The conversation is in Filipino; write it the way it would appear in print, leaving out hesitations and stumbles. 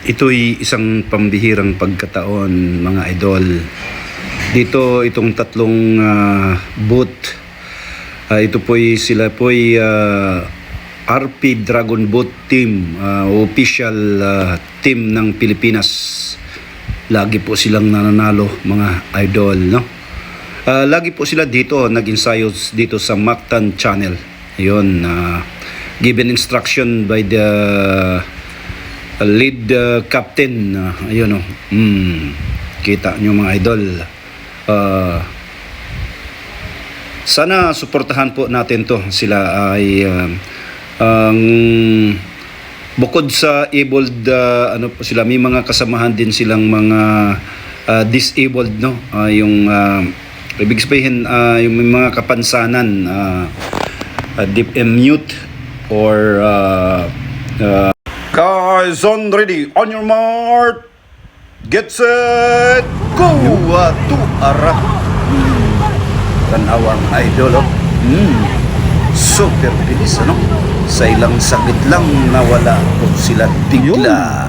Ito'y isang pambihirang pagkataon, mga idol. Dito itong tatlong boot. Ito po'y sila po'y RP Dragon Boat Team, official team ng Pilipinas. Lagi po silang nananalo, mga idol, no? Lagi po sila dito nag-ensayo dito sa Mactan Channel. Ayun, given instruction by the lead captain. Ayun, kita nyo, mga idol. Sana suportahan po natin to. Sila ay bukod sa abled, ano po sila, may mga kasamahan din silang mga disabled, no? Yung ibig sabihin, yung may mga kapansanan, deaf and mute, or guys, on ready, on your mark, get set, go! To ara. Tanawang idol, oh. Super bilis, ano? Sa ilang saglit lang nawala po sila bigla.